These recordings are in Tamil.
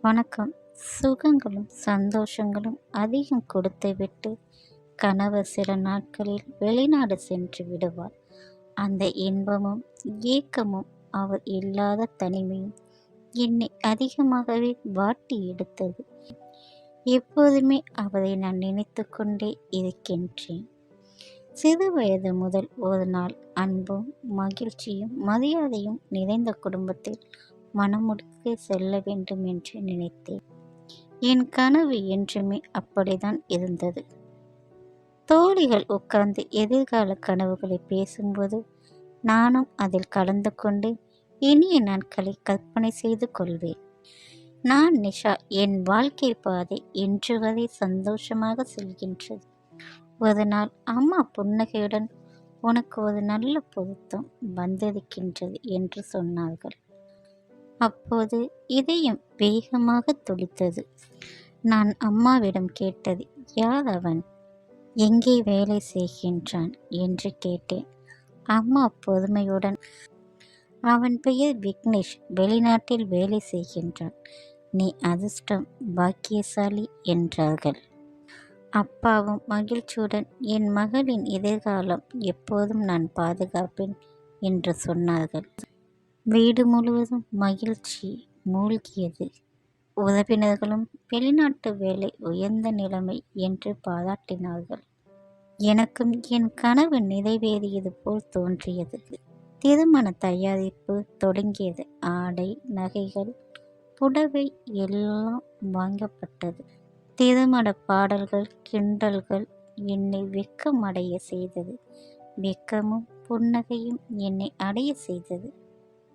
வணக்கம். சுகங்களும் சந்தோஷங்களும் அதிகம் கொடுத்துவிட்டு கணவர் சில நாட்களில் வெளிநாடு சென்று விடுவார். அந்த இன்பமும் ஏக்கமும் அவர் இல்லாத தனிமையும் என்னை அதிகமாகவே வாட்டி எடுத்தது. எப்போதுமே அவரை நான் நினைத்து கொண்டே இருக்கின்றேன். சிறு வயது முதல் ஒரு நாள் அன்பும் மகிழ்ச்சியும் மரியாதையும் நிறைந்த குடும்பத்தில் மனமுடிக்க செல்ல வேண்டும் என்று நினைத்தேன். என் கனவு என்றுமே அப்படித்தான் இருந்தது. தோழிகள் உட்கார்ந்து எதிர்கால கனவுகளை பேசும்போது நானும் அதில் கலந்து கொண்டு இனிய நாட்களை கற்பனை செய்து கொள்வேன். நான் நிஷா, என் வாழ்க்கை பாதை இன்று வரை சந்தோஷமாக செல்கின்றது. ஒரு நாள் அம்மா புன்னகையுடன் உனக்கு ஒரு நல்ல பொருத்தம் வந்திருக்கின்றது என்று சொன்னார்கள். அப்போது இதயம் வேகமாக துடித்தது. நான் அம்மாவிடம் கேட்டது, யார் அவன், எங்கே வேலை செய்கின்றான் என்று கேட்டேன். அம்மா பொறுமையுடன், அவன் பெயர் விக்னேஷ், வெளிநாட்டில் வேலை செய்கின்றான், நீ அதிர்ஷ்டம் பாக்கியசாலி என்றார்கள். அப்பாவும் மகிழ்ச்சியுடன், என் மகளின் எதிர்காலம் எப்போதும் நான் பாதுகாப்பேன் என்று சொன்னார்கள். வீடு முழுவதும் மகிழ்ச்சி மூழ்கியது. உறவினர்களும் வெளிநாட்டு வேலை உயர்ந்த நிலைமை என்று பாராட்டினார்கள். எனக்கும் என் கனவு நிறைவேறியது போல் தோன்றியது. திருமண தயாரிப்பு தொடங்கியது. ஆடை, நகைகள், புடவை எல்லாம் வாங்கப்பட்டது. திருமண பாடல்கள், கிண்டல்கள் என்னை வெட்கமடைய செய்தது. வெட்கமும் புன்னகையும் என்னை அடைய செய்தது.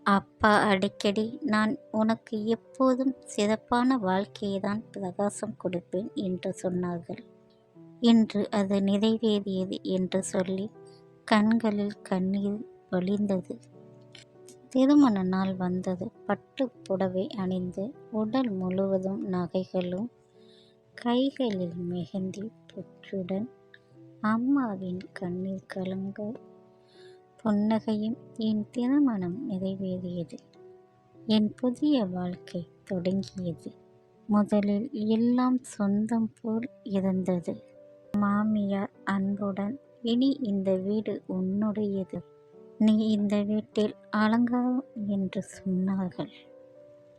அப்பா அடிக்கடி, நான் உனக்கு எப்போதும் சிறப்பான வாழ்க்கையை தான் பிரகாசம் கொடுப்பேன் என்று சொன்னார்கள். இன்று அது நிறைவேறியது என்று சொல்லி கண்களில் கண்ணீர் வழிந்தது. திருமண நாள் வந்தது. பட்டு புடவை அணிந்து, உடல் முழுவதும் நகைகளும், கைகளில் மெஹந்தி பொட்டுடன், அம்மாவின் கண்ணீர் கலங்க புன்னகையும் என் திருமணம் நிறைவேறியது. என் புதிய வாழ்க்கை தொடங்கியது. முதலில் எல்லாம் சொந்தம் போல் இருந்தது. மாமியார் அன்புடன், இனி இந்த வீடு உன்னுடையது, நீ இந்த வீட்டில் அலங்காரம் என்று சொன்னார்கள்.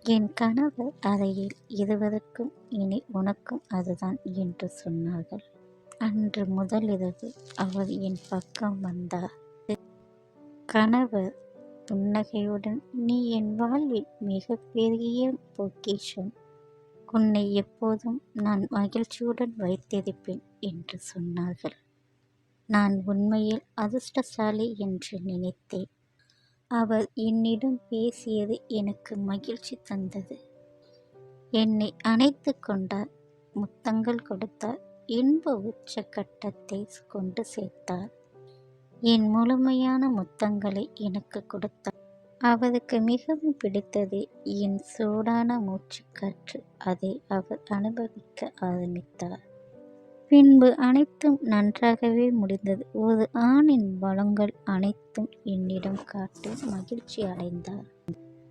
என் கணவர் அறையில் இருவருக்கும், இனி உனக்கும் அதுதான் என்று சொன்னார்கள். அன்று முதல் இரவு அவர் என் பக்கம் வந்தார். கணவர் புன்னகையுடன், நீ என் வாழ்வில் மிகப்பெரிய பொக்கிஷம், உன்னை எப்போதும் நான் மகிழ்ச்சியுடன் வைத்திருப்பேன் என்று சொன்னார்கள். நான் உண்மையில் அதிர்ஷ்டசாலி என்று நினைத்தேன். அவர் என்னிடம் பேசியது எனக்கு மகிழ்ச்சி தந்தது. என்னை அணைத்து கொண்டார், முத்தங்கள் கொடுத்தார், இன்ப உச்சக்கட்டத்தை கொண்டு சேர்த்தார். என் முழுமையான முத்தங்களை எனக்கு கொடுத்தார். அவருக்கு மிகவும் பிடித்தது என் சூடான மூச்சுக்காற்று. அதை அவர் அனுபவிக்க ஆரம்பித்தார். பின்பு அனைத்தும் நன்றாகவே முடிந்தது. ஒரு ஆணின் பலங்கள் அனைத்தும் என்னிடம் காட்டி மகிழ்ச்சி அடைந்தார்.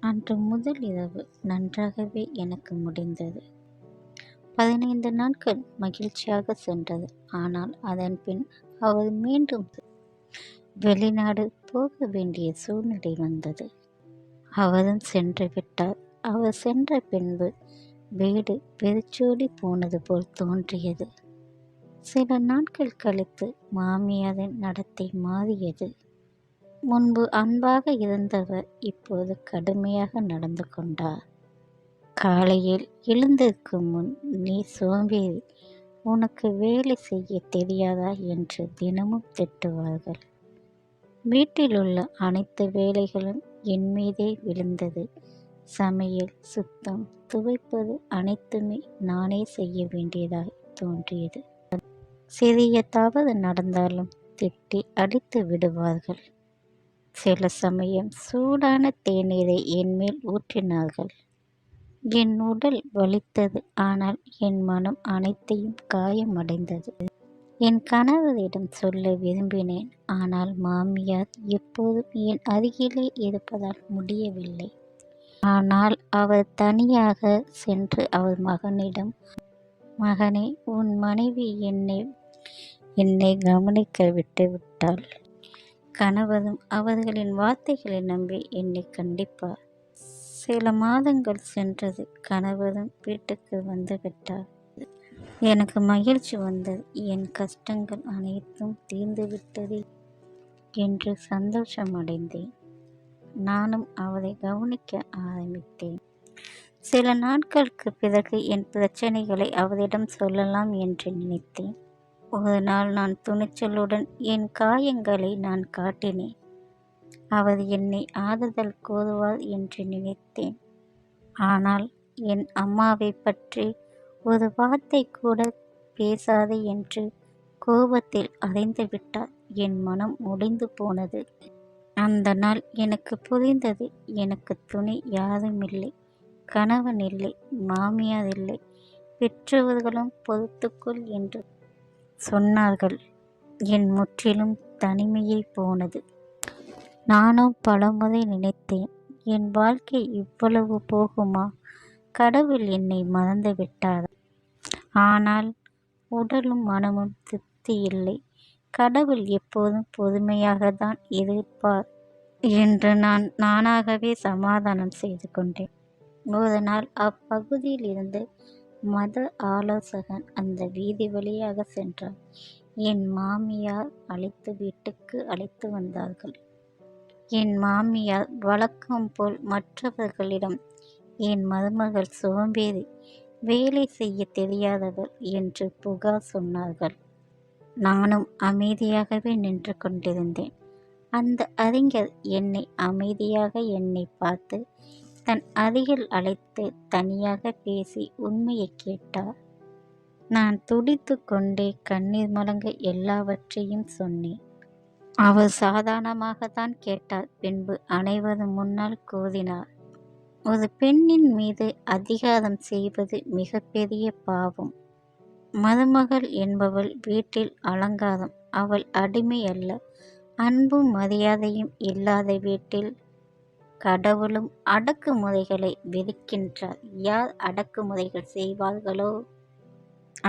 அன்று முதல் இரவு நன்றாகவே எனக்கு முடிந்தது. 15 நாட்கள் மகிழ்ச்சியாக சென்றது. ஆனால் அதன் பின் அவர் மீண்டும் வெளிநாடு போக வேண்டிய சூழ்நிலை வந்தது. அவரும் சென்று விட்டார். அவர் சென்ற பின்பு வீடு வெறிச்சோடி போனது போல் தோன்றியது. சில நாட்கள் கழித்து மாமியாரின் நடத்தை மாறியது. முன்பு அன்பாக இருந்தவர் இப்போது கடுமையாக நடந்து கொண்டார். காலையில் எழுந்திருக்கும் முன், நீ சோம்பேறி, உனக்கு வேலை செய்ய தெரியாதா என்று தினமும் திட்டுவார்கள். வீட்டில் உள்ள அனைத்து வேலைகளும் என் மீதே விழுந்தது. சமையல், சுத்தம், துவைப்பது அனைத்துமே நானே செய்ய வேண்டியதாய் தோன்றியது. சிறிய தவறு நடந்தாலும் திட்டி அடித்து விடுவார்கள். சில சமயம் சூடான தேநீரை என் மேல் ஊற்றினார்கள். என் உடல் வலித்தது. ஆனால் என் மனம் அனைத்தையும் காயமடைந்தது. என் கணவரிடம் சொல்ல விரும்பினேன். ஆனால் மாமியார் எப்போதும் என் அருகிலே இருப்பதால் முடியவில்லை. ஆனால் அவர் தனியாக சென்று அவர் மகனிடம், மகனே, உன் மனைவி என்னை என்னை கவனிக்க விட்டுவிட்டாள். கணவரும் அவர்களின் வார்த்தைகளை நம்பி என்னை கண்டிப்பார். சில மாதங்கள் சென்றது. கணவரும் வீட்டுக்கு வந்துவிட்டார். எனக்கு மகிழ்ச்சி வந்தது. என் கஷ்டங்கள் அனைத்தும் தீர்ந்துவிட்டது என்று சந்தோஷமடைந்தேன். நானும் அவரை கவனிக்க ஆரம்பித்தேன். சில நாட்களுக்கு பிறகு என் பிரச்சனைகளை அவரிடம் சொல்லலாம் என்று நினைத்தேன். ஒரு நாள் நான் துணிச்சலுடன் என் காயங்களை நான் காட்டினேன். அவர் என்னை ஆறுதல் கூறுவார் என்று நினைத்தேன். ஆனால் என் அம்மாவை பற்றி ஒரு வார்த்தை கூட பேசாதே என்று கோபத்தில் அறைந்துவிட்டார். என் மனம் உடைந்து போனது. அந்த நாள் எனக்கு புரிந்தது. எனக்கு துணை யாரும் இல்லை, கணவன் இல்லை, மாமியார் இல்லை. பெற்றவர்களும் பொறுத்துக்கொள் என்று சொன்னார்கள். என் முற்றிலும் தனிமையை போனது. நானும் பலமுறை நினைத்தேன், என் வாழ்க்கை இவ்வளவு போகுமா? கடவுள் என்னை மறந்து விட்டாரா? ஆனால் உடலும் மனமும் திருப்தி இல்லை. கடவுள் எப்போதும் பொறுமையாகத்தான் இருப்பார் என்று நானாகவே சமாதானம் செய்து கொண்டேன். ஒரு நாள் அப்பகுதியில் இருந்து மத ஆலோசகன் அந்த வீதி வழியாக சென்றார். என் மாமியார் வீட்டுக்கு அழைத்து வந்தார்கள். என் மாமியார் வழக்கம் போல் மற்றவர்களிடம் என் மருமகள் சோம்பேறி, வேலை செய்ய தெரியாதவர் என்று புகார் சொன்னார்கள். நானும் அமைதியாகவே நின்று கொண்டிருந்தேன். அந்த அறிஞர் என்னை பார்த்து தன் அருகில் அழைத்து தனியாக பேசி உண்மையை கேட்டார். நான் துடித்து கொண்டே கண்ணீர் மலங்க எல்லாவற்றையும் சொன்னேன். அவர் சாதாரணமாகத்தான் கேட்டார். பின்பு அனைவரும் முன்னால் கூறினார், ஒரு பெண்ணின் மீது அதிகாரம் செய்வது மிகப்பெரிய பாவம். மருமகள் என்பவள் வீட்டில் அலங்காரம். அவள் அடிமை அல்ல. அன்பும் மரியாதையும் இல்லாத வீட்டில் கடவுளும் அடக்குமுறைகளை விதிக்கின்றார். யார் அடக்குமுறைகள் செய்வார்களோ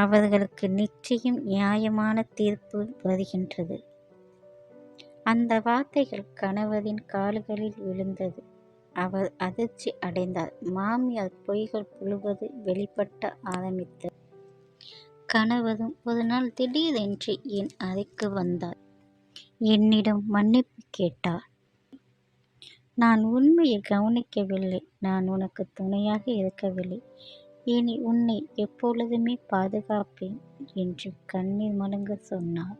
அவர்களுக்கு நிச்சயம் நியாயமான தீர்ப்பு வருகின்றது. அந்த வார்த்தைகள் கணவரின் கால்களில் விழுந்தது. அவர் அதிர்ச்சி அடைந்தார். மாமியார் பொய்கள் புழுவது வெளிப்பட்ட ஆரம்பித்தது. கணவரும் ஒரு நாள் திடீரென்று என் அறைக்கு வந்தார். என்னிடம் மன்னிப்பு கேட்டார். நான் உண்மையை கவனிக்கவில்லை. நான் உனக்கு துணையாக இருக்கவில்லை. இனி உன்னை எப்பொழுதுமே பாதுகாப்பேன் என்று கண்ணீர் மலங்க சொன்னார்.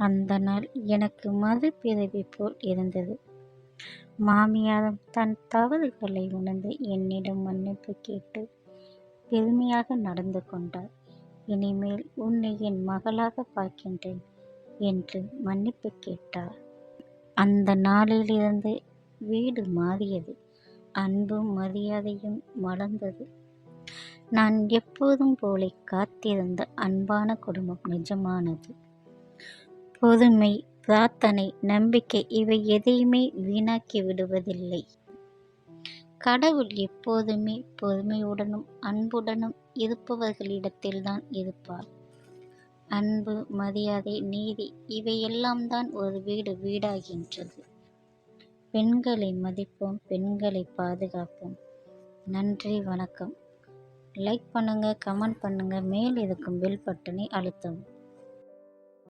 அந்த நாள் எனக்கு மறுபிறவி போல் இருந்தது. மாமியாரும் தன் தவறுகளை உணர்ந்து என்னிடம் மன்னிப்பு கேட்டு பெருமையாக நடந்து கொண்டார். இனிமேல் உன்னை என் மகளாக பார்க்கின்றேன் என்று மன்னிப்பு கேட்டார். அந்த நாளிலிருந்து வீடு மாறியது. அன்பும் மரியாதையும் மலர்ந்தது. நான் எப்போதும் போல காத்திருந்த அன்பான குடும்பம் நிஜமானது. பொறுமை, பிரார்த்தனை, நம்பிக்கை இவை எதையுமே வீணாக்கி விடுவதில்லை. கடவுள் எப்போதுமே பொறுமையுடனும் அன்புடனும் இருப்பவர்களிடத்தில்தான் இருப்பார். அன்பு, மரியாதை, நீதி இவையெல்லாம் தான் ஒரு வீடு வீடாகின்றது. பெண்களை மதிப்போம், பெண்களை பாதுகாப்போம். நன்றி, வணக்கம். லைக் பண்ணுங்க, கமெண்ட் பண்ணுங்க, மேல் இருக்கும் பெல் பட்டனை அழுத்தவும்.